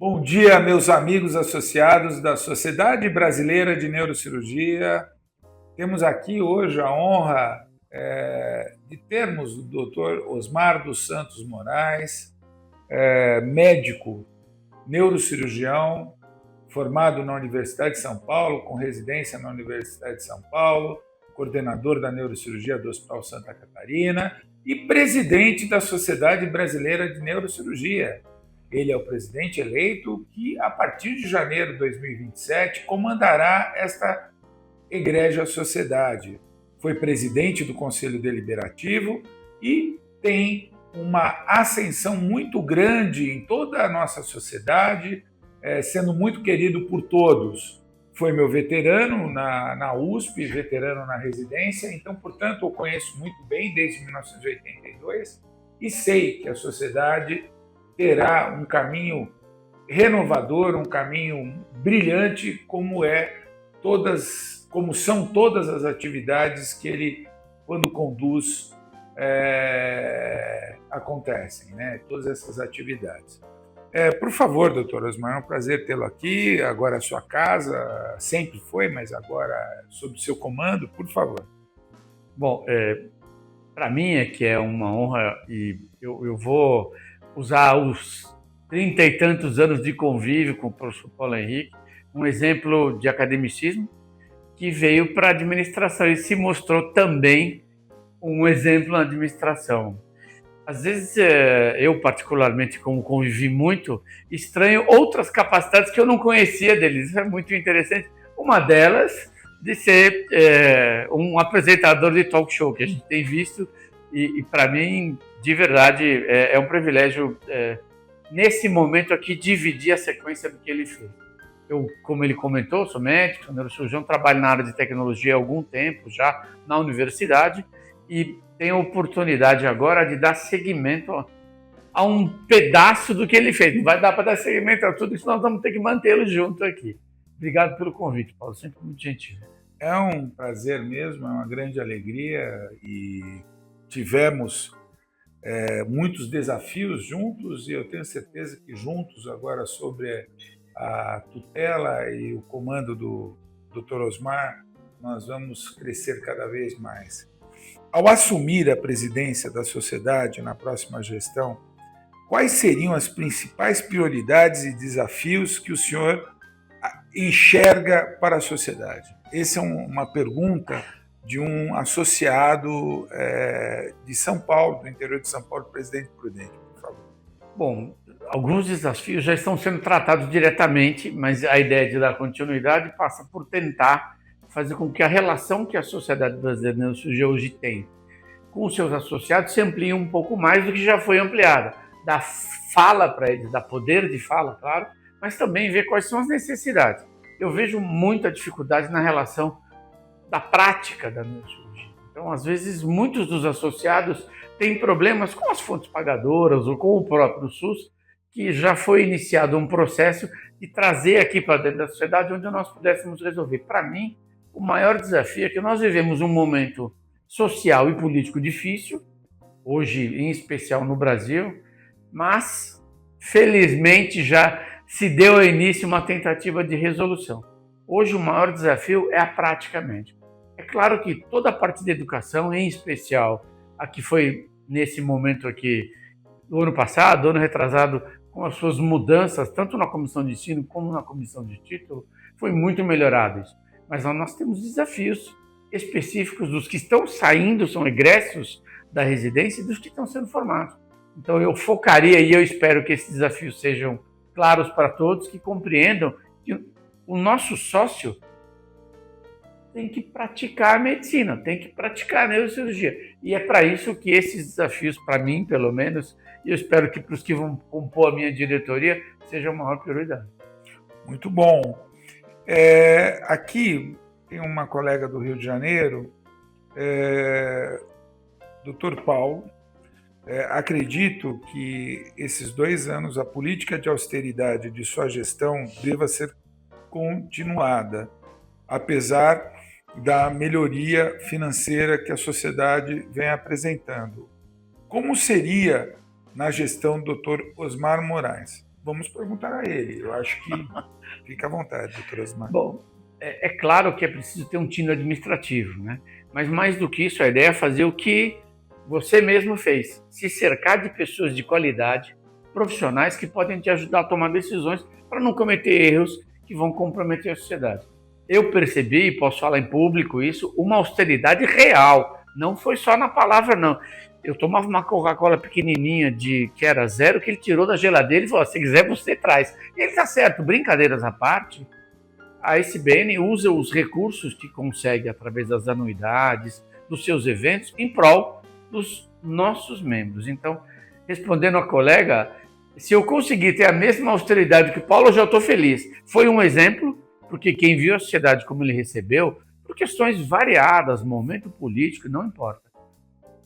Bom dia, meus amigos associados da Sociedade Brasileira de Neurocirurgia. Temos aqui hoje a honra de termos o Dr. Osmar dos Santos Moraes, médico neurocirurgião, formado na Universidade de São Paulo, com residência na Universidade de São Paulo, coordenador da neurocirurgia do Hospital Santa Catarina e presidente da Sociedade Brasileira de Neurocirurgia. Ele é o presidente eleito que, a partir de janeiro de 2027, comandará esta egrégia sociedade. Foi presidente do Conselho Deliberativo e tem uma ascensão muito grande em toda a nossa sociedade, sendo muito querido por todos. Foi meu veterano na USP, veterano na residência, então, portanto, eu conheço muito bem desde 1982 e sei que a sociedade terá um caminho renovador, um caminho brilhante, como são todas as atividades que ele, quando conduz, acontecem, né? Todas essas atividades. Por favor, doutor Osmar, é um prazer tê-lo aqui. Agora a sua casa, sempre foi, mas agora sob seu comando, por favor. Bom, para mim é uma honra e eu vou usar os 30 e tantos anos de convívio com o professor Paulo Henrique, um exemplo de academicismo que veio para a administração e se mostrou também um exemplo na administração. Às vezes, eu particularmente, como convivi muito, estranho outras capacidades que eu não conhecia deles. Isso é muito interessante. Uma delas de ser um apresentador de talk show, que a gente tem visto, e para mim, de verdade, é um privilégio, nesse momento aqui, dividir a sequência do que ele fez. Eu, como ele comentou, sou médico, sou neurocirurgião, trabalho na área de tecnologia há algum tempo, já na universidade, e tenho a oportunidade agora de dar seguimento a um pedaço do que ele fez. Não vai dar para dar seguimento a tudo isso, nós vamos ter que mantê-lo junto aqui. Obrigado pelo convite, Paulo, sempre muito gentil. É um prazer mesmo, é uma grande alegria e tivemos muitos desafios juntos e eu tenho certeza que juntos agora sobre a tutela e o comando do Dr. Osmar, nós vamos crescer cada vez mais. Ao assumir a presidência da sociedade na próxima gestão, quais seriam as principais prioridades e desafios que o senhor enxerga para a sociedade? Essa é uma pergunta de um associado de São Paulo, do interior de São Paulo, presidente Prudente, por favor. Bom, alguns desafios já estão sendo tratados diretamente, mas a ideia de dar continuidade passa por tentar fazer com que a relação que a Sociedade Brasileira de Neurocirurgia hoje tem com os seus associados se amplie um pouco mais do que já foi ampliada. Dar fala para eles, dar poder de fala, claro, mas também ver quais são as necessidades. Eu vejo muita dificuldade na relação da prática da neurocirurgia. Então, às vezes, muitos dos associados têm problemas com as fontes pagadoras ou com o próprio SUS, que já foi iniciado um processo de trazer aqui para dentro da sociedade onde nós pudéssemos resolver. Para mim, o maior desafio é que nós vivemos um momento social e político difícil, hoje em especial no Brasil, mas felizmente já se deu início uma tentativa de resolução. Hoje o maior desafio é a prática médica. É claro que toda a parte de educação, em especial a que foi nesse momento aqui do ano passado, ano retrasado, com as suas mudanças, tanto na comissão de ensino como na comissão de título, foi muito melhorado isso. Mas nós temos desafios específicos dos que estão saindo, são egressos da residência e dos que estão sendo formados. Então eu focaria e eu espero que esses desafios sejam claros para todos, que compreendam que o nosso sócio tem que praticar a medicina, tem que praticar a neurocirurgia. E é para isso que esses desafios, para mim, pelo menos, e eu espero que para os que vão compor a minha diretoria, sejam a maior prioridade. Muito bom. Aqui tem uma colega do Rio de Janeiro, Dr. Paulo. Acredito que esses 2 anos, a política de austeridade de sua gestão deva ser continuada, apesar da melhoria financeira que a sociedade vem apresentando. Como seria na gestão do Dr. Osmar Moraes vamos perguntar a ele. Eu acho que fica à vontade, doutor Osmar. Bom, é claro que é preciso ter um tino administrativo, né? Mas mais do que isso, a ideia é fazer o que você mesmo fez, se cercar de pessoas de qualidade, profissionais que podem te ajudar a tomar decisões para não cometer erros que vão comprometer a sociedade. Eu percebi, e posso falar em público isso, uma austeridade real, não foi só na palavra não. Eu tomava uma Coca-Cola pequenininha que era zero, que ele tirou da geladeira e falou, se quiser você traz. E ele está certo, brincadeiras à parte, a SBN usa os recursos que consegue através das anuidades, dos seus eventos, em prol dos nossos membros. Então, respondendo a colega, se eu conseguir ter a mesma austeridade que o Paulo, eu já estou feliz. Foi um exemplo, porque quem viu a sociedade como ele recebeu, por questões variadas, momento político, não importa.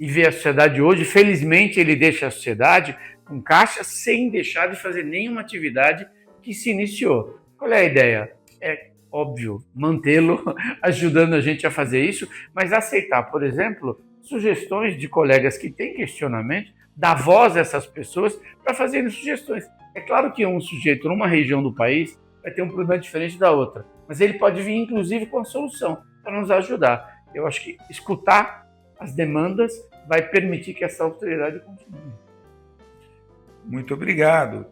E vê a sociedade hoje, felizmente ele deixa a sociedade com caixa sem deixar de fazer nenhuma atividade que se iniciou. Qual é a ideia? É óbvio, mantê-lo ajudando a gente a fazer isso, mas aceitar, por exemplo, sugestões de colegas que têm questionamento, dar voz a essas pessoas para fazerem sugestões. É claro que um sujeito numa região do país vai ter um problema diferente da outra, mas ele pode vir inclusive com a solução para nos ajudar. Eu acho que escutar as demandas vai permitir que essa austeridade continue. Muito obrigado.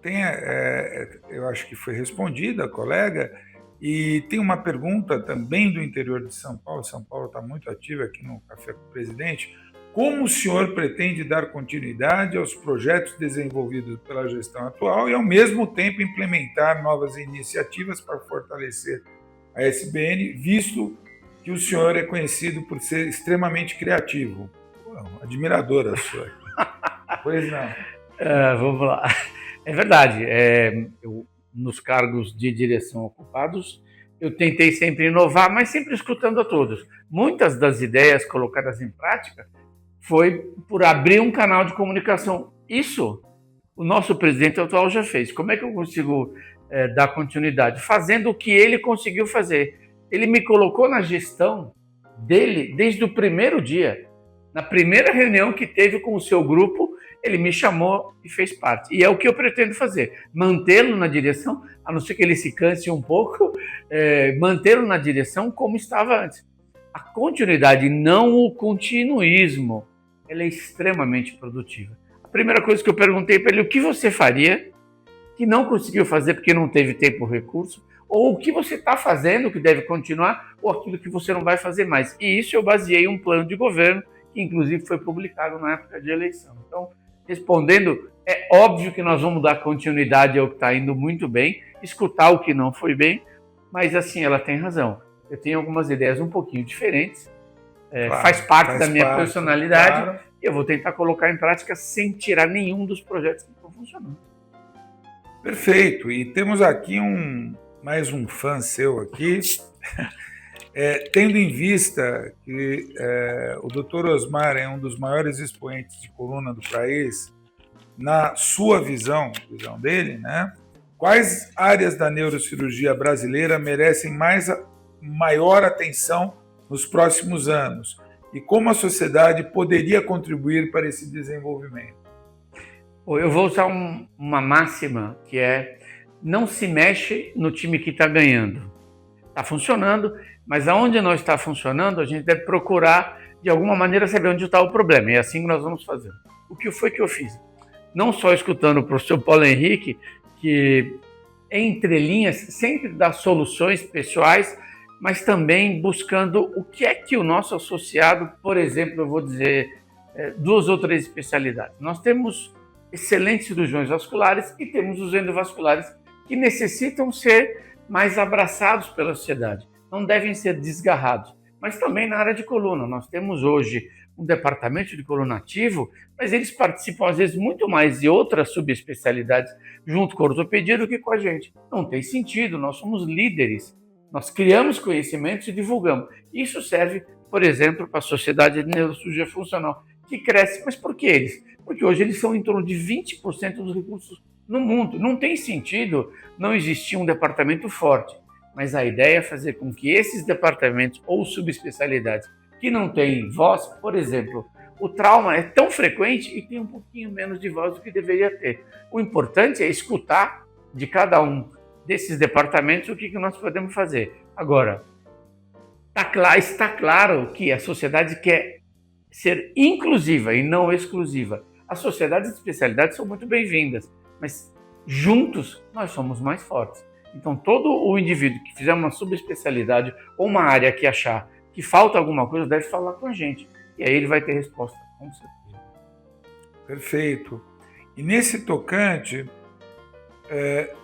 Eu acho que foi respondida, colega. E tem uma pergunta também do interior de São Paulo. São Paulo está muito ativo aqui no Café com o Presidente. Como o senhor pretende dar continuidade aos projetos desenvolvidos pela gestão atual e, ao mesmo tempo, implementar novas iniciativas para fortalecer a SBN, visto que o senhor é conhecido por ser extremamente criativo? Admiradora sua. Pois não. Vamos lá. É verdade. Nos cargos de direção ocupados, eu tentei sempre inovar, mas sempre escutando a todos. Muitas das ideias colocadas em prática foi por abrir um canal de comunicação. Isso o nosso presidente atual já fez. Como é que eu consigo dar continuidade? Fazendo o que ele conseguiu fazer. Ele me colocou na gestão dele desde o primeiro dia. Na primeira reunião que teve com o seu grupo, ele me chamou e fez parte. E é o que eu pretendo fazer, mantê-lo na direção, a não ser que ele se canse um pouco, mantê-lo na direção como estava antes. A continuidade, não o continuismo, ela é extremamente produtiva. A primeira coisa que eu perguntei para ele, o que você faria que não conseguiu fazer porque não teve tempo ou recurso, ou o que você está fazendo que deve continuar, ou aquilo que você não vai fazer mais. E isso eu baseei um plano de governo, que inclusive foi publicado na época de eleição. Então, respondendo, é óbvio que nós vamos dar continuidade ao que está indo muito bem, escutar o que não foi bem, mas assim, ela tem razão. Eu tenho algumas ideias um pouquinho diferentes, claro, faz parte da minha personalidade, claro. E eu vou tentar colocar em prática sem tirar nenhum dos projetos que estão funcionando. Perfeito, e temos aqui mais um fã seu aqui, tendo em vista que o Dr. Osmar é um dos maiores expoentes de coluna do país, na sua visão dele, né? Quais áreas da neurocirurgia brasileira merecem maior atenção nos próximos anos? E como a sociedade poderia contribuir para esse desenvolvimento? Eu vou usar uma máxima que é: não se mexe no time que está ganhando. Está funcionando, mas aonde não está funcionando, a gente deve procurar, de alguma maneira, saber onde está o problema. E é assim que nós vamos fazer. O que foi que eu fiz? Não só escutando o professor Paulo Henrique, que, entre linhas, sempre dá soluções pessoais, mas também buscando o que é que o nosso associado, por exemplo, eu vou dizer 2 ou 3 especialidades. Nós temos excelentes cirurgiões vasculares e temos os endovasculares que necessitam ser mais abraçados pela sociedade, não devem ser desgarrados. Mas também na área de coluna, nós temos hoje um departamento de coluna ativo, mas eles participam às vezes muito mais de outras subespecialidades junto com a ortopedia do que com a gente. Não tem sentido, nós somos líderes, nós criamos conhecimentos e divulgamos. Isso serve, por exemplo, para a Sociedade de Neurocirurgia Funcional, que cresce. Mas por que eles? Porque hoje eles são em torno de 20% dos recursos no mundo. Não tem sentido não existir um departamento forte, mas a ideia é fazer com que esses departamentos ou subespecialidades que não têm voz, por exemplo, o trauma é tão frequente e tem um pouquinho menos de voz do que deveria ter. O importante é escutar de cada um desses departamentos o que nós podemos fazer. Agora, está claro que a sociedade quer ser inclusiva e não exclusiva. As sociedades de especialidade são muito bem-vindas, mas juntos nós somos mais fortes. Então, todo o indivíduo que fizer uma subespecialidade ou uma área que achar que falta alguma coisa, deve falar com a gente. E aí ele vai ter resposta, com certeza. Perfeito. E nesse tocante,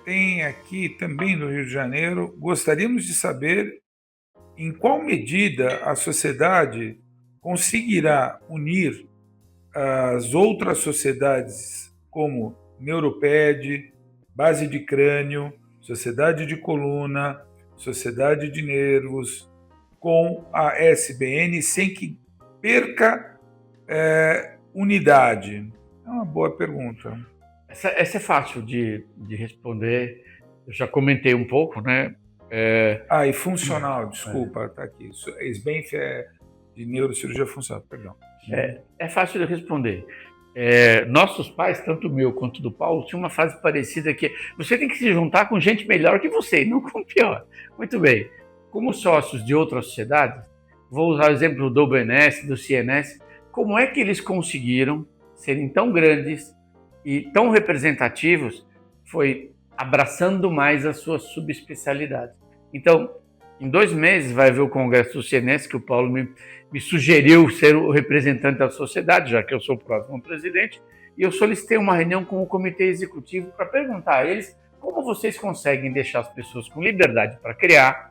tem aqui também no Rio de Janeiro, gostaríamos de saber em qual medida a sociedade conseguirá unir as outras sociedades como Neuroped, Base de Crânio, Sociedade de Coluna, Sociedade de Nervos, com a SBN sem que perca unidade? É uma boa pergunta. Essa é fácil de responder. Eu já comentei um pouco, né? E funcional, desculpa, está aqui. SBENF é de neurocirurgia funcional, perdão. É fácil de responder. Nossos pais, tanto o meu quanto do Paulo, tinham uma frase parecida que você tem que se juntar com gente melhor que você, não com pior. Muito bem. Como sócios de outras sociedades, vou usar o exemplo do OBNS, do CNS, como é que eles conseguiram serem tão grandes e tão representativos? Foi abraçando mais as suas subespecialidades. Então, em 2 meses vai haver o congresso do CNS, que o Paulo me sugeriu ser o representante da sociedade, já que eu sou o próximo presidente, e eu solicitei uma reunião com o comitê executivo para perguntar a eles como vocês conseguem deixar as pessoas com liberdade para criar,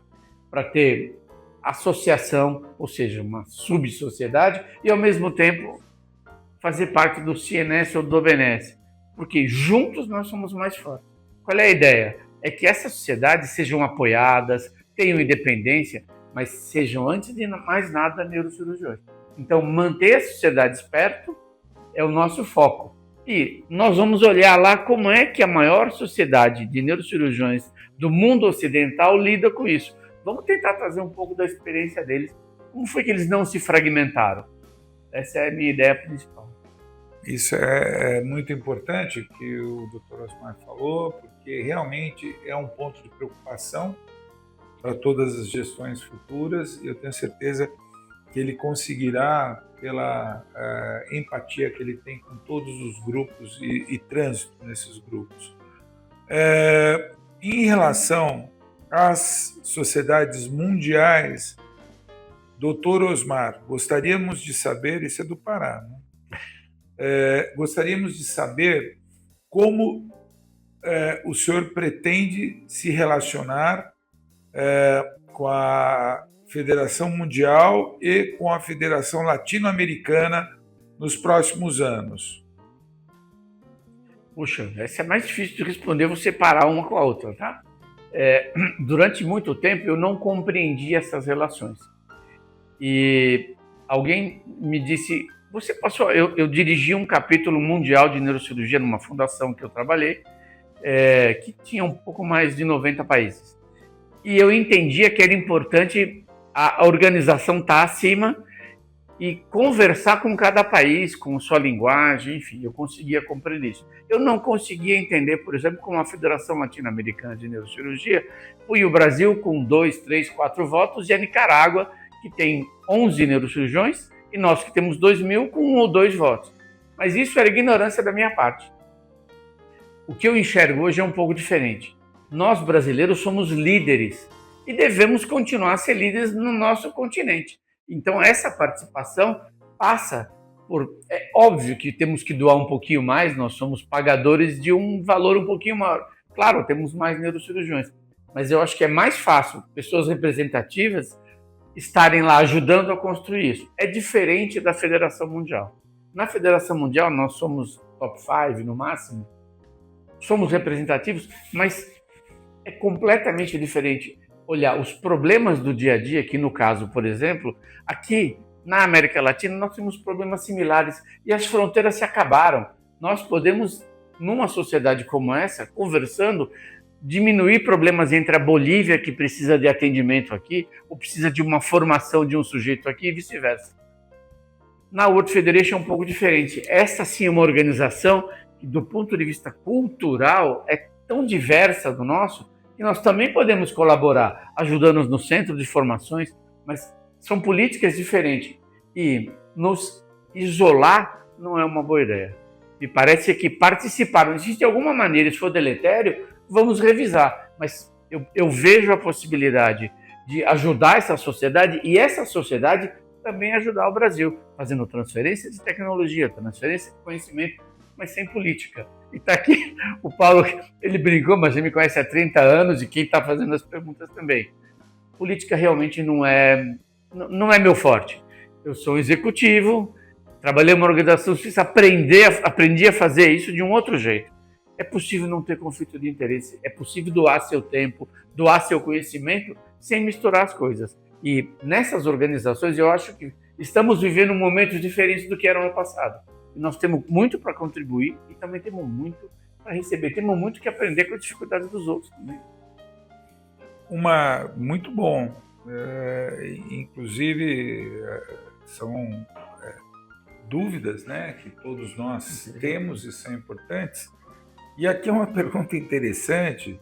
para ter associação, ou seja, uma subsociedade, e ao mesmo tempo fazer parte do CNS ou do OBNS, porque juntos nós somos mais fortes. Qual é a ideia? É que essas sociedades sejam apoiadas, tenham independência, mas sejam, antes de mais nada, neurocirurgiões. Então, manter as sociedades perto é o nosso foco. E nós vamos olhar lá como é que a maior sociedade de neurocirurgiões do mundo ocidental lida com isso. Vamos tentar trazer um pouco da experiência deles. Como foi que eles não se fragmentaram? Essa é a minha ideia principal. Isso é muito importante que o Dr. Osmar falou, porque realmente é um ponto de preocupação para todas as gestões futuras, e eu tenho certeza que ele conseguirá, pela empatia que ele tem com todos os grupos e trânsito nesses grupos. Em relação às sociedades mundiais, Dr. Osmar, gostaríamos de saber, isso é do Pará, né? Gostaríamos de saber como o senhor pretende se relacionar com a Federação Mundial e com a Federação Latino-Americana nos próximos anos. Puxa, essa é mais difícil de responder, vou separar uma com a outra, tá? Durante muito tempo eu não compreendi essas relações. E alguém me disse, você passou... Eu dirigi um capítulo mundial de neurocirurgia numa fundação que eu trabalhei, que tinha um pouco mais de 90 países. E eu entendia que era importante a organização estar acima e conversar com cada país, com sua linguagem, enfim, eu conseguia compreender isso. Eu não conseguia entender, por exemplo, como a Federação Latino-Americana de Neurocirurgia põe o Brasil com 2, 3, 4 votos e a Nicarágua, que tem 11 neurocirurgiões, e nós que temos 2.000 com 1 ou 2 votos. Mas isso era ignorância da minha parte. O que eu enxergo hoje é um pouco diferente. Nós, brasileiros, somos líderes e devemos continuar a ser líderes no nosso continente. Então, essa participação passa por... É óbvio que temos que doar um pouquinho mais, nós somos pagadores de um valor um pouquinho maior. Claro, temos mais neurocirurgiões, mas eu acho que é mais fácil pessoas representativas estarem lá ajudando a construir isso. É diferente da Federação Mundial. Na Federação Mundial, nós somos top 5 no máximo, somos representativos, mas é completamente diferente olhar os problemas do dia a dia, que no caso, por exemplo, aqui na América Latina nós temos problemas similares e as fronteiras se acabaram. Nós podemos, numa sociedade como essa, conversando, diminuir problemas entre a Bolívia, que precisa de atendimento aqui, ou precisa de uma formação de um sujeito aqui, e vice-versa. Na World Federation é um pouco diferente. Essa sim é uma organização que, do ponto de vista cultural, é tão diversa do nosso, que nós também podemos colaborar, ajudando no centro de formações, mas são políticas diferentes. E nos isolar não é uma boa ideia. Me parece que participar, não existe alguma maneira, se for deletério, vamos revisar. Mas eu vejo a possibilidade de ajudar essa sociedade e essa sociedade também ajudar o Brasil, fazendo transferência de tecnologia, transferência de conhecimento, mas sem política. E está aqui o Paulo, ele brincou, mas ele me conhece há 30 anos e quem está fazendo as perguntas também. Política realmente não é meu forte. Eu sou um executivo, trabalhei em uma organização suíça, aprendi a fazer isso de um outro jeito. É possível não ter conflito de interesse, é possível doar seu tempo, doar seu conhecimento, sem misturar as coisas. E nessas organizações eu acho que estamos vivendo momentos diferentes do que era no passado. E nós temos muito para contribuir e também temos muito para receber, temos muito que aprender com as dificuldades dos outros também. Muito bom. Inclusive, são dúvidas, né, que todos nós temos e são importantes. E aqui é uma pergunta interessante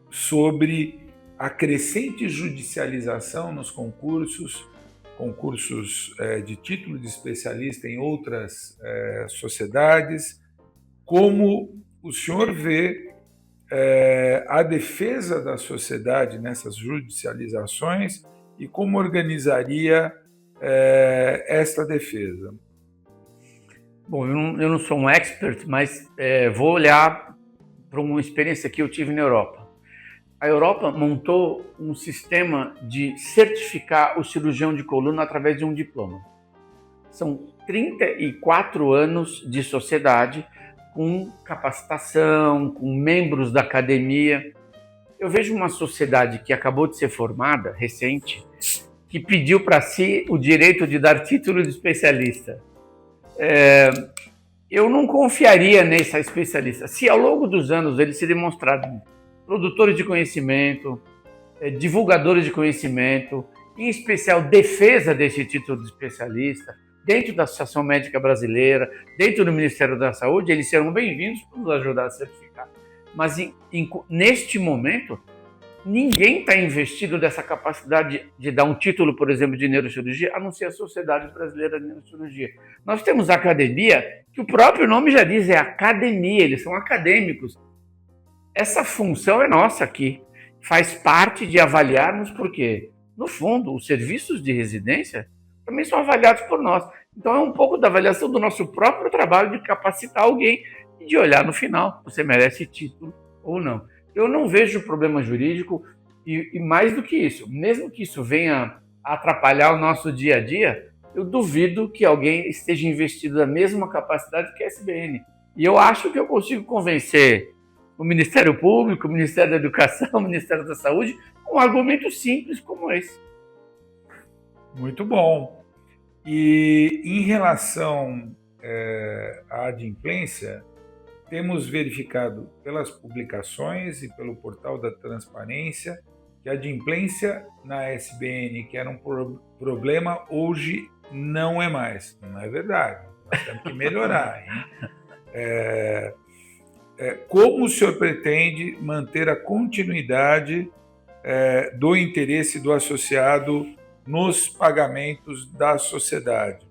sobre a crescente judicialização nos concursos de título de especialista em outras sociedades. Como o senhor vê a defesa da sociedade nessas judicializações e como organizaria esta defesa? Bom, eu não sou um expert, mas vou olhar para uma experiência que eu tive na Europa. A Europa montou um sistema de certificar o cirurgião de coluna através de um diploma. São 34 anos de sociedade, com capacitação, com membros da academia. Eu vejo uma sociedade que acabou de ser formada, recente, que pediu para si o direito de dar título de especialista. Eu não confiaria nessa especialista. Se ao longo dos anos eles se demonstrarem produtores de conhecimento, divulgadores de conhecimento, em especial defesa desse título de especialista, dentro da Associação Médica Brasileira, dentro do Ministério da Saúde, eles serão bem-vindos para nos ajudar a certificar. Mas neste momento, ninguém está investido dessa capacidade de dar um título, por exemplo, de neurocirurgia, a não ser a Sociedade Brasileira de Neurocirurgia. Nós temos a academia, que o próprio nome já diz, é academia, eles são acadêmicos. Essa função é nossa aqui, faz parte de avaliarmos, porque, no fundo, os serviços de residência também são avaliados por nós. Então é um pouco da avaliação do nosso próprio trabalho de capacitar alguém e de olhar no final, você merece título ou não. Eu não vejo problema jurídico e mais do que isso, mesmo que isso venha a atrapalhar o nosso dia a dia, eu duvido que alguém esteja investido na mesma capacidade que a SBN. E eu acho que eu consigo convencer o Ministério Público, o Ministério da Educação, o Ministério da Saúde, com um argumento simples como esse. Muito bom. E em relação à adimplência, temos verificado pelas publicações e pelo portal da transparência que a adimplência na SBN, que era um problema, hoje não é mais. Não é verdade. Nós temos que melhorar. Hein? Como o senhor pretende manter a continuidade do interesse do associado nos pagamentos da sociedade?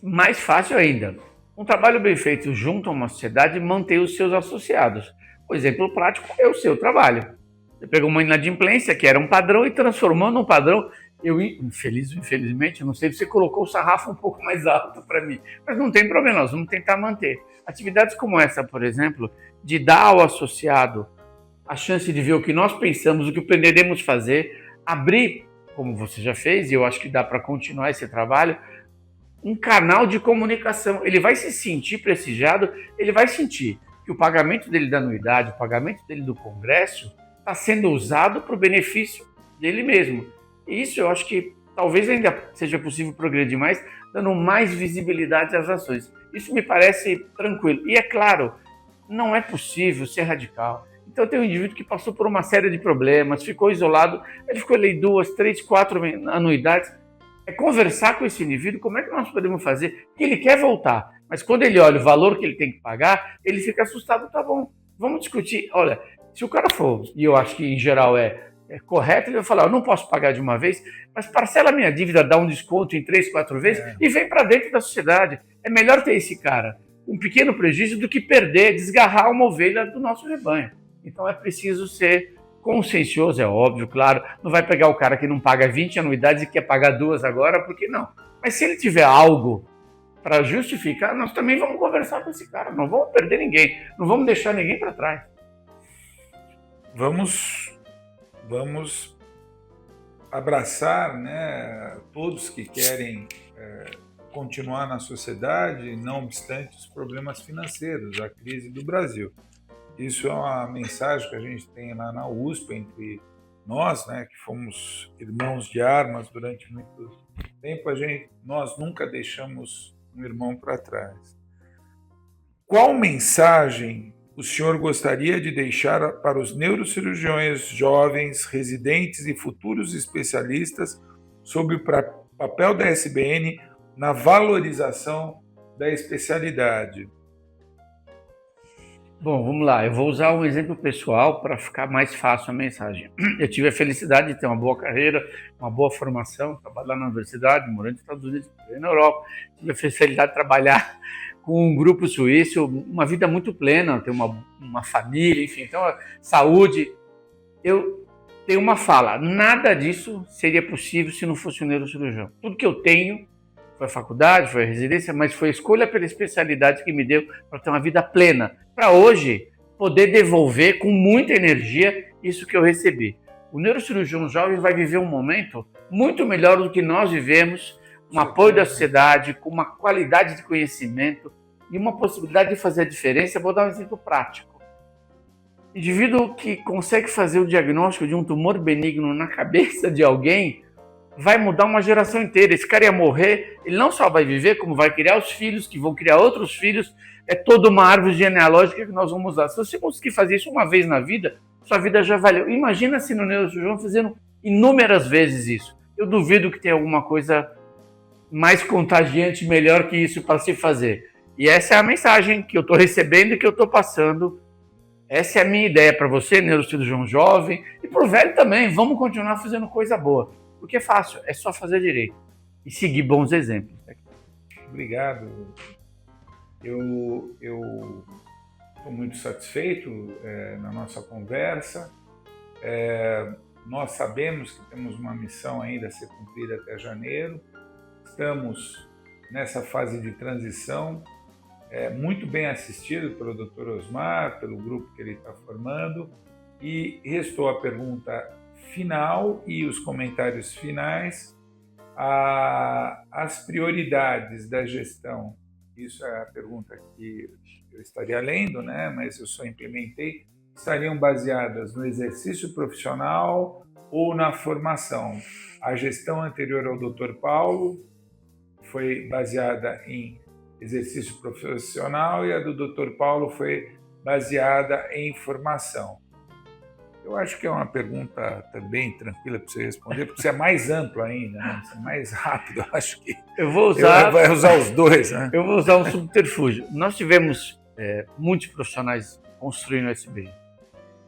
Mais fácil ainda. Um trabalho bem feito junto a uma sociedade mantém os seus associados. O exemplo prático é o seu trabalho. Você pegou uma inadimplência que era um padrão e transformou num padrão. Infelizmente, não sei se você colocou o sarrafo um pouco mais alto para mim, mas não tem problema, nós vamos tentar manter. Atividades como essa, por exemplo, de dar ao associado a chance de ver o que nós pensamos, o que pretendemos fazer, abrir, como você já fez, e eu acho que dá para continuar esse trabalho, um canal de comunicação. Ele vai se sentir prestigiado, ele vai sentir que o pagamento dele da anuidade, o pagamento dele do congresso, está sendo usado para o benefício dele mesmo. E isso eu acho que talvez ainda seja possível progredir mais, dando mais visibilidade às ações. Isso me parece tranquilo. E é claro, não é possível ser radical. Então tem um indivíduo que passou por uma série de problemas, ficou isolado, ele ficou ali 2, 3, 4 anuidades. É conversar com esse indivíduo, como é que nós podemos fazer? Porque ele quer voltar. Mas quando ele olha o valor que ele tem que pagar, ele fica assustado, tá bom, vamos discutir. Olha, se o cara for, e eu acho que em geral é correto, ele vai falar, eu não posso pagar de uma vez, mas parcela a minha dívida, dá um desconto em 3, 4 vezes e vem para dentro da sociedade. É melhor ter esse cara um pequeno prejuízo do que perder, desgarrar uma ovelha do nosso rebanho. Então é preciso ser consciencioso, é óbvio, claro. Não vai pegar o cara que não paga 20 anuidades e quer pagar 2 agora, porque não. Mas se ele tiver algo para justificar, nós também vamos conversar com esse cara. Não vamos perder ninguém, não vamos deixar ninguém para trás. Vamos abraçar, né, todos que querem continuar na sociedade, não obstante os problemas financeiros, a crise do Brasil. Isso é uma mensagem que a gente tem lá na USP, entre nós, né, que fomos irmãos de armas durante muito tempo, nós nunca deixamos um irmão para trás. Qual mensagem o senhor gostaria de deixar para os neurocirurgiões jovens, residentes e futuros especialistas sobre o papel da SBN na valorização da especialidade? Bom, vamos lá. Eu vou usar um exemplo pessoal para ficar mais fácil a mensagem. Eu tive a felicidade de ter uma boa carreira, uma boa formação, trabalhar na universidade, morando nos Estados Unidos, na Europa. Tive a felicidade de trabalhar com um grupo suíço, uma vida muito plena, ter uma família, enfim. Então, saúde. Eu tenho uma fala, nada disso seria possível se não fosse um neurocirurgião. Tudo que eu tenho foi a faculdade, foi a residência, mas foi a escolha pela especialidade que me deu para ter uma vida plena. Para hoje, poder devolver com muita energia isso que eu recebi. O neurocirurgião jovem vai viver um momento muito melhor do que nós vivemos, um apoio da sociedade, com uma qualidade de conhecimento e uma possibilidade de fazer a diferença. Vou dar um exemplo prático. Indivíduo que consegue fazer o diagnóstico de um tumor benigno na cabeça de alguém vai mudar uma geração inteira. Esse cara ia morrer, ele não só vai viver, como vai criar os filhos, que vão criar outros filhos. É toda uma árvore genealógica que nós vamos usar. Se você conseguir fazer isso uma vez na vida, sua vida já valeu. Imagina se no neurocirurgião fazendo inúmeras vezes isso. Eu duvido que tenha alguma coisa mais contagiante, melhor que isso para se fazer. E essa é a mensagem que eu estou recebendo e que eu estou passando. Essa é a minha ideia para você, neurocirurgião jovem, e para o velho também. Vamos continuar fazendo coisa boa. Porque é fácil, é só fazer direito e seguir bons exemplos. Obrigado. Eu estou muito satisfeito na nossa conversa. Nós sabemos que temos uma missão ainda a ser cumprida até janeiro. Estamos nessa fase de transição, muito bem assistido pelo Dr. Osmar, pelo grupo que ele está formando, e restou a pergunta final e os comentários finais. As prioridades da gestão, isso é a pergunta que eu estaria lendo, né? Mas eu só implementei, estariam baseadas no exercício profissional ou na formação. A gestão anterior ao Dr. Paulo foi baseada em exercício profissional e a do Dr. Paulo foi baseada em formação. Eu acho que é uma pergunta também tranquila para você responder, porque você é mais amplo ainda, né? Você é mais rápido. Eu acho que eu vou usar, vai usar os dois, né? Eu vou usar um subterfúgio. Nós tivemos muitos profissionais construindo o SBN.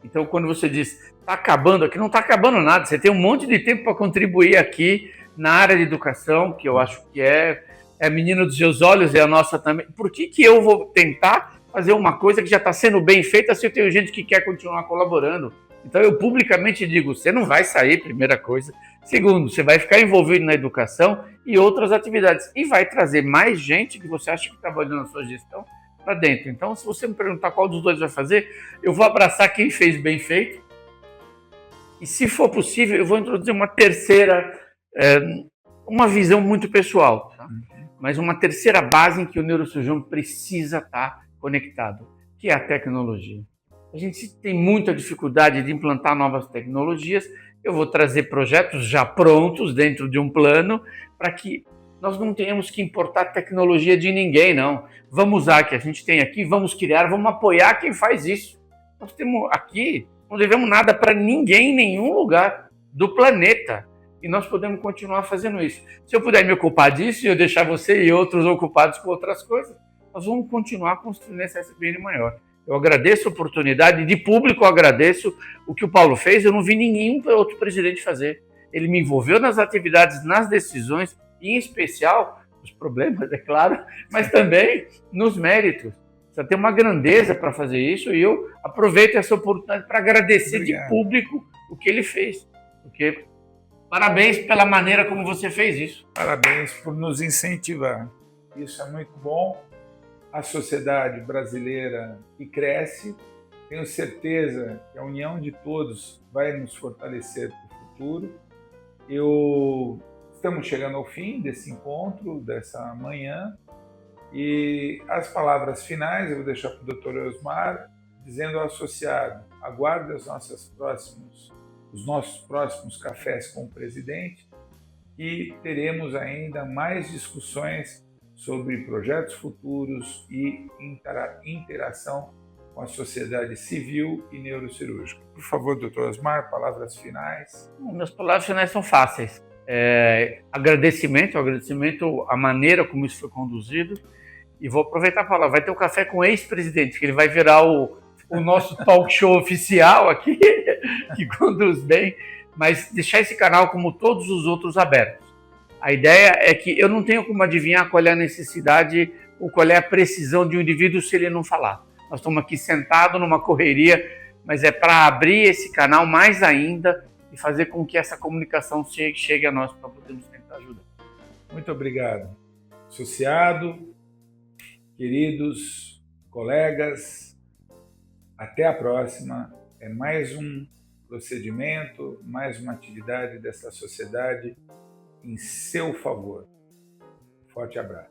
Então, quando você diz está acabando aqui, não está acabando nada. Você tem um monte de tempo para contribuir aqui na área de educação, que eu acho que é a menina dos seus olhos, é a nossa também. Por que eu vou tentar fazer uma coisa que já está sendo bem feita se eu tenho gente que quer continuar colaborando? Então, eu publicamente digo, você não vai sair, primeira coisa. Segundo, você vai ficar envolvido na educação e outras atividades. E vai trazer mais gente que você acha que está trabalhando na sua gestão para dentro. Então, se você me perguntar qual dos dois vai fazer, eu vou abraçar quem fez bem feito. E, se for possível, eu vou introduzir uma terceira, uma visão muito pessoal, tá? Mas uma terceira base em que o neurocirurgião precisa estar conectado, que é a tecnologia. A gente tem muita dificuldade de implantar novas tecnologias. Eu vou trazer projetos já prontos dentro de um plano para que nós não tenhamos que importar tecnologia de ninguém, não. Vamos usar o que a gente tem aqui, vamos criar, vamos apoiar quem faz isso. Nós temos aqui, não devemos nada para ninguém em nenhum lugar do planeta. E nós podemos continuar fazendo isso. Se eu puder me ocupar disso e eu deixar você e outros ocupados com outras coisas, nós vamos continuar construindo essa SBN maior. Eu agradeço a oportunidade, de público eu agradeço o que o Paulo fez, eu não vi nenhum outro presidente fazer. Ele me envolveu nas atividades, nas decisões, e em especial, nos problemas, é claro, mas também nos méritos. Você tem uma grandeza para fazer isso, e eu aproveito essa oportunidade para agradecer de público o que ele fez. Porque parabéns pela maneira como você fez isso. Parabéns por nos incentivar. Isso é muito bom. A sociedade brasileira que cresce, tenho certeza que a união de todos vai nos fortalecer para o futuro. Estamos chegando ao fim desse encontro, dessa manhã, e as palavras finais eu vou deixar para o Dr. Osmar, dizendo ao associado: aguarde os nossos próximos cafés com o presidente, e teremos ainda mais discussões sobre projetos futuros e interação com a sociedade civil e neurocirúrgica. Por favor, doutor Osmar, palavras finais. Minhas palavras finais são fáceis. Agradecimento à maneira como isso foi conduzido, e vou aproveitar para falar, vai ter um café com o ex-presidente, que ele vai virar o nosso talk show oficial aqui, que conduz bem, mas deixar esse canal como todos os outros abertos. A ideia é que eu não tenho como adivinhar qual é a necessidade ou qual é a precisão de um indivíduo se ele não falar. Nós estamos aqui sentados numa correria, mas é para abrir esse canal mais ainda e fazer com que essa comunicação chegue a nós para podermos tentar ajudar. Muito obrigado. Associado, queridos colegas, até a próxima. É mais um procedimento, mais uma atividade dessa sociedade em seu favor. Forte abraço.